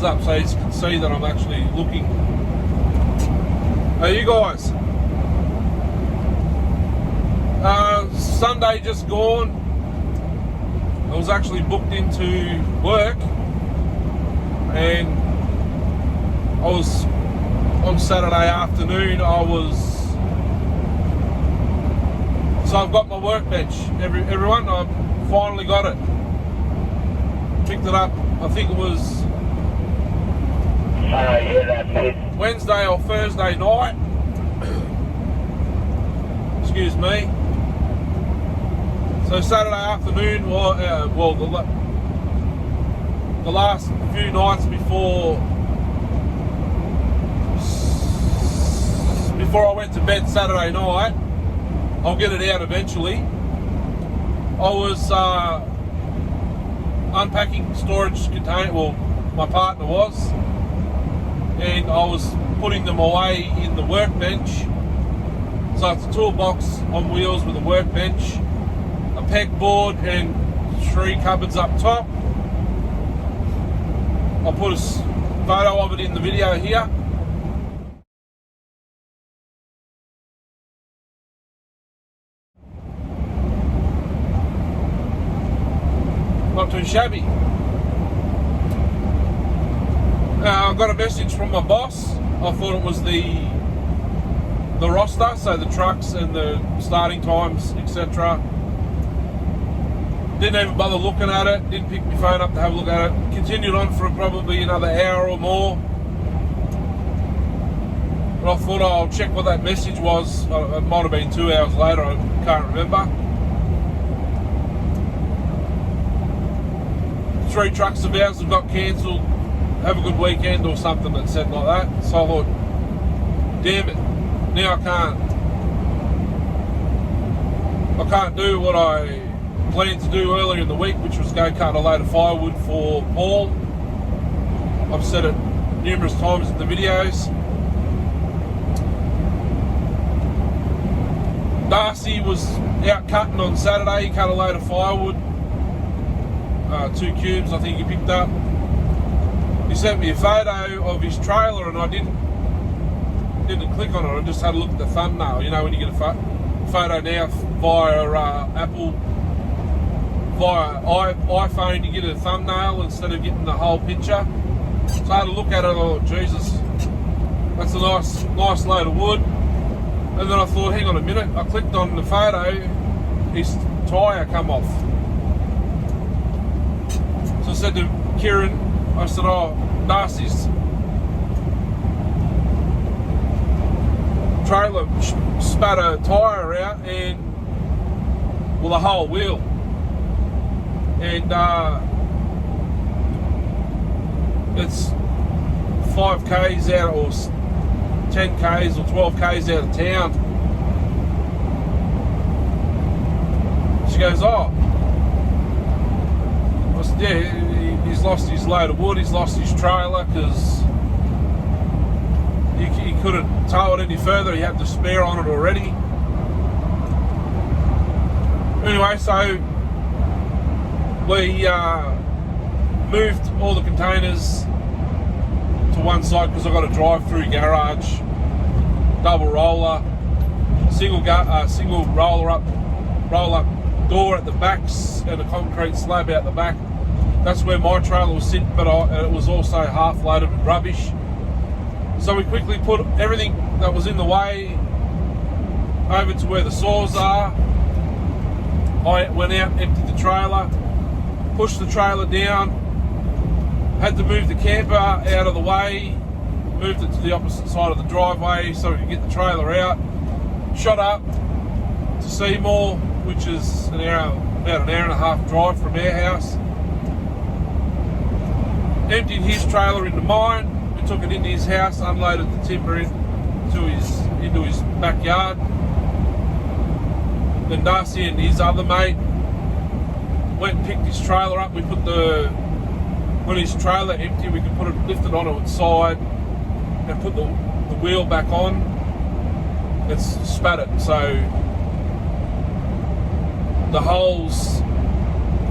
up so you can see that I'm actually looking. Hey, you guys. Sunday just gone. I was actually booked into work, and I was on Saturday afternoon. So I've got my workbench. Everyone, I've finally got it. Picked it up. I think it was Wednesday or Thursday night. Excuse me. So Saturday afternoon, the last few nights before I went to bed Saturday night, I'll get it out eventually. I was unpacking storage container. Well, my partner was, and I was putting them away in the workbench. So it's a toolbox on wheels with a workbench, a pegboard, and 3 cupboards up top. I'll put a photo of it in the video here. Not too shabby. I got a message from my boss. I thought it was the roster, so the trucks and the starting times, etc. Didn't even bother looking at it. Didn't pick my phone up to have a look at it. Continued on for probably another hour or more. But I thought I'll check what that message was. It might have been 2 hours later. I can't remember. 3 trucks of ours have got cancelled. Have a good weekend or something that said like that. So I thought, damn it, now I can't do what I planned to do earlier in the week, which was go cut a load of firewood for Paul. I've said it numerous times in the videos. Darcy was out cutting on Saturday. He cut a load of firewood. 2 cubes I think he picked up. He sent me a photo of his trailer, and I didn't click on it. I just had a look at the thumbnail. You know, when you get a photo now via iPhone, you get a thumbnail instead of getting the whole picture. So I had a look at it. Oh Jesus, that's a nice load of wood. And then I thought, hang on a minute. I clicked on the photo. His tyre come off. So I said to Kieran, I said, oh, Darcy's trailer spat a tyre out, and well, the whole wheel. And it's 5 k's out, or 10 k's or 12 k's out of town. She goes, oh. I said, yeah, he's lost his load of wood, he's lost his trailer, because he couldn't tow it any further. He had the spare on it already. Anyway, so we moved all the containers to one side, because I've got a drive-through garage, double roller, single roll-up door at the backs, and a concrete slab out the back. That's where my trailer was sitting, but it was also half loaded with rubbish. So we quickly put everything that was in the way over to where the saws are. I went out, emptied the trailer, pushed the trailer down, had to move the camper out of the way, moved it to the opposite side of the driveway so we could get the trailer out. Shot up to Seymour, which is about an hour and a half drive from our house. Emptied his trailer into mine. We took it into his house, unloaded the timber into his backyard. Then Darcy and his other mate went and picked his trailer up. We put when his trailer empty, we could lift it onto its side and put the wheel back on. It's spat it, so the holes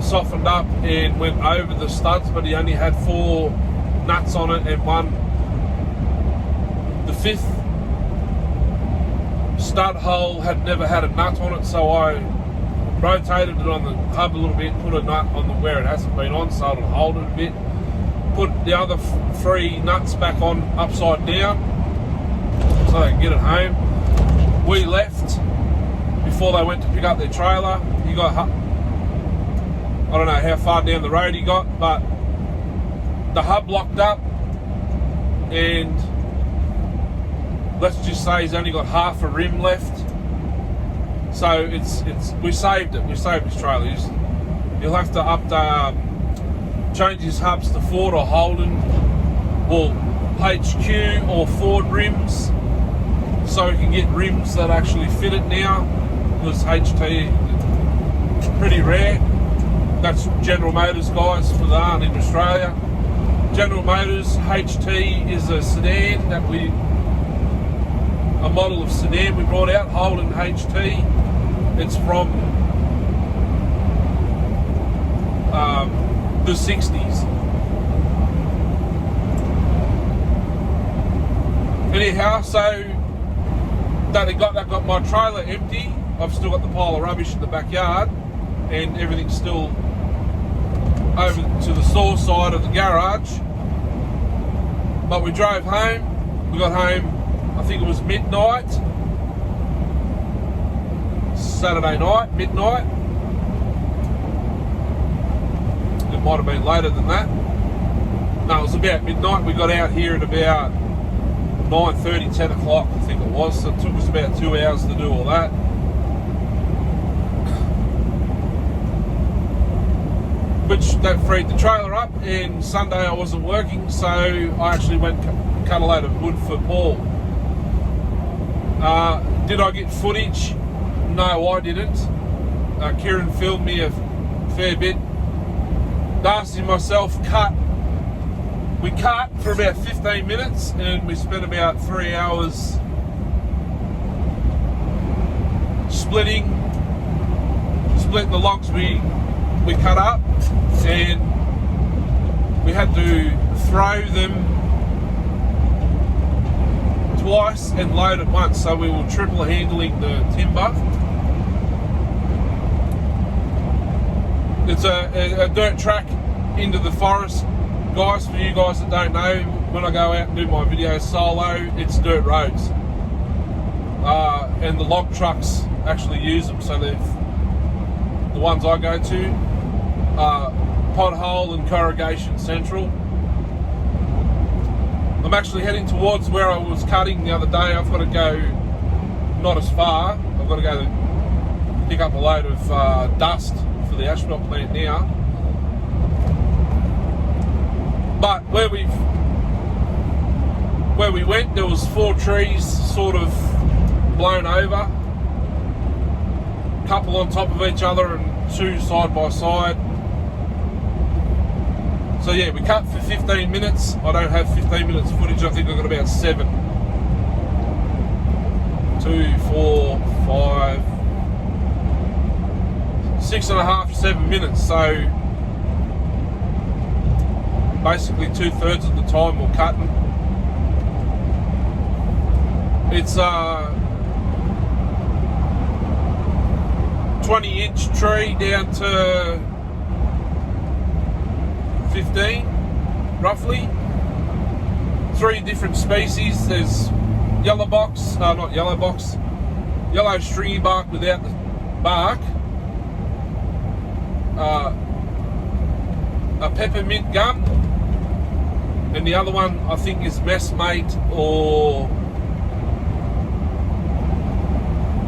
softened up and went over the studs, but he only had 4 nuts on it, and the fifth stud hole had never had a nut on it, so I rotated it on the hub a little bit, put a nut on where it hasn't been on, so it'll hold it a bit. Put the other 3 nuts back on upside down so they can get it home. We left before they went to pick up their trailer. He got, I don't know how far down the road he got, but the hub locked up, and let's just say he's only got half a rim left. So we saved it. We saved his trailer. He'll have to change his hubs to Ford or Holden, or HQ or Ford rims, so he can get rims that actually fit it now, because HT is pretty rare. That's General Motors, guys, for the aren't in Australia. General Motors HT is a sedan a model of sedan we brought out, Holden HT. It's from the 60s. Anyhow, so that got my trailer empty. I've still got the pile of rubbish in the backyard, and everything's still over to the store side of the garage. But we drove home. We got home, I think it was midnight, Saturday night, midnight. It might have been later than that. No, it was about midnight. We got out here at about 9:30, 10 o'clock, I think it was. So it took us about 2 hours to do all that. Which that freed the trailer up, and Sunday I wasn't working, so I actually went cut a load of wood for Paul. Did I get footage? No, I didn't. Kieran filmed me a fair bit. Darcy and myself we cut for about 15 minutes, and we spent about 3 hours splitting the logs we cut up, and we had to throw them twice and load it once, so we were triple handling the timber. It's a dirt track into the forest, guys. For you guys that don't know, when I go out and do my videos solo, it's dirt roads, and the log trucks actually use them. So the ones I go to, Pothole and Corrugation Central. I'm actually heading towards where I was cutting the other day. I've got to go not as far. I've got to go pick up a load of dust for the asphalt plant now. But where we went, there was 4 trees sort of blown over, a couple on top of each other and 2 side by side. So yeah, we cut for 15 minutes. I don't have 15 minutes footage. I think I've got about 7. 2, 4, 5, 6.5, 7 minutes. So basically 2/3 of the time we're cutting. It's a 20-inch tree down to 15, roughly. 3 different species. There's yellow stringy bark without the bark, a peppermint gum, and the other one I think is messmate or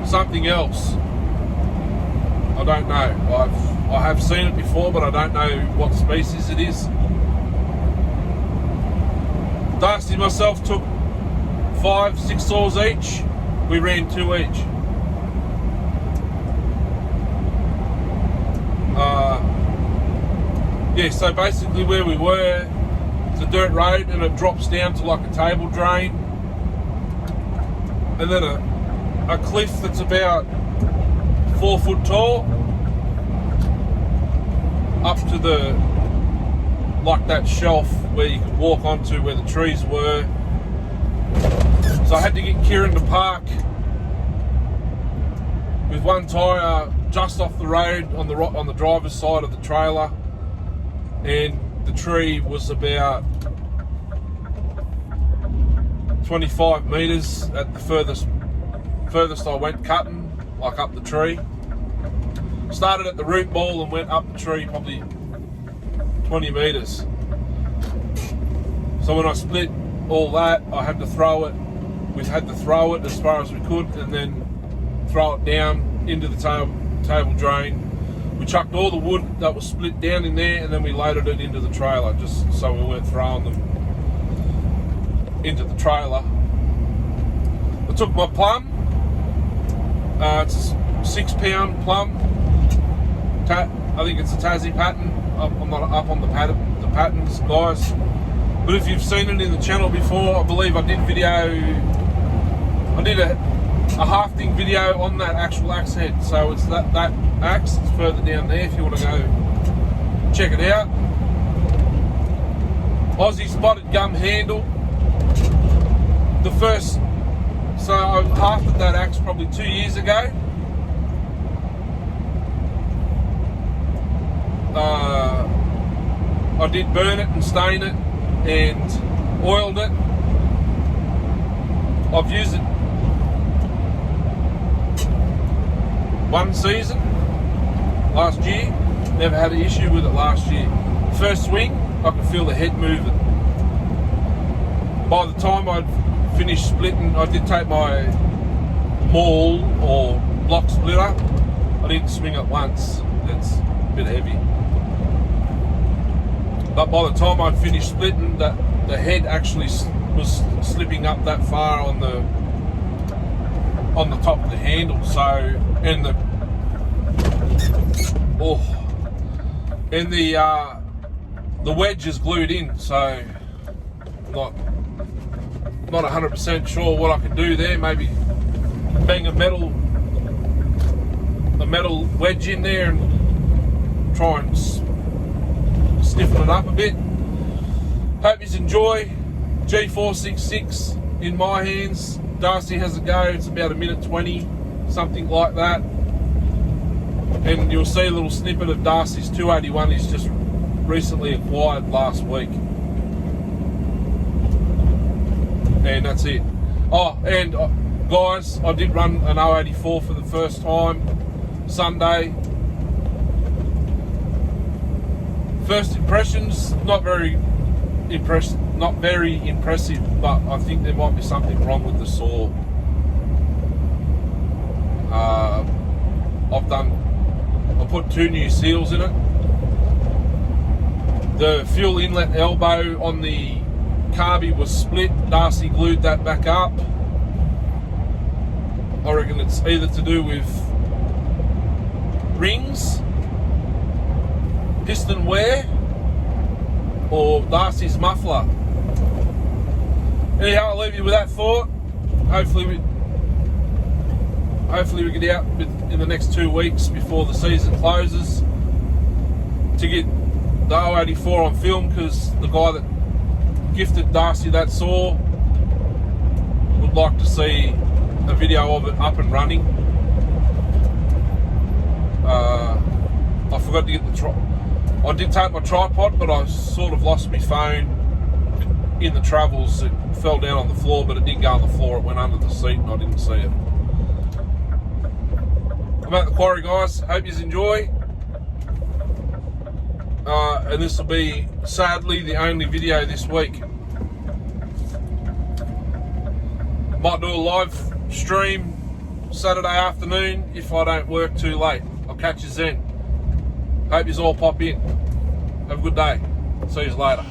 something else. I don't know. I have seen it before, but I don't know what species it is. Darcy and myself took 5-6 saws each. We ran 2 each. Yeah, so basically where we were, it's a dirt road and it drops down to like a table drain, and then a cliff that's about 4 foot tall up to like that shelf where you could walk onto where the trees were. So I had to get Kieran to park with one tyre just off the road on the driver's side of the trailer, and the tree was about 25 metres at the furthest I went cutting, like up the tree. Started at the root ball and went up the tree probably 20 metres. So when I split all that, I had to throw it. We had to throw it as far as we could and then throw it down into the table drain. We chucked all the wood that was split down in there, and then we loaded it into the trailer, just so we weren't throwing them into the trailer. I took my plum. It's a 6-pound plum. I think it's a Tassie pattern. I'm not up on the patterns, guys. But if you've seen it in the channel before, I believe I did a hafting video on that actual axe head. So it's that axe. It's further down there if you want to go check it out. Aussie spotted gum handle. So I hafted that axe probably 2 years ago. I did burn it and stain it and oiled it. I've used it one season last year. Never had an issue with it last year. First swing, I could feel the head moving. By the time I'd finished splitting, I did take my maul or block splitter. I didn't swing it once. It's a bit heavy. But by the time I'd finished splitting, the head actually was slipping up that far on the top of the handle. So, and the wedge is glued in. So, not 100% sure what I could do there. Maybe bang a metal wedge in there and try and stiffen it up a bit. Hope you enjoy. G466 in my hands. Darcy has a go. It's about 1:20, something like that. And you'll see a little snippet of Darcy's 281 he's just recently acquired last week. And that's it. Oh, and guys, I did run an 084 for the first time Sunday. First impressions, not very impressive, but I think there might be something wrong with the saw. I put 2 new seals in it. The fuel inlet elbow on the carby was split. Darcy glued that back up. I reckon it's either to do with rings, piston wear, or Darcy's muffler. Anyhow, I'll leave you with that thought. Hopefully we get out in the next 2 weeks before the season closes to get the 084 on film, because the guy that gifted Darcy that saw would like to see a video of it up and running. I forgot to get I did take my tripod, but I sort of lost my phone in the travels. It fell down on the floor, but it didn't go on the floor. It went under the seat and I didn't see it. I'm at the quarry, guys. Hope you enjoy. And this will be, sadly, the only video this week. Might do a live stream Saturday afternoon if I don't work too late. I'll catch you then. Hope you all pop in. Have a good day. See you later.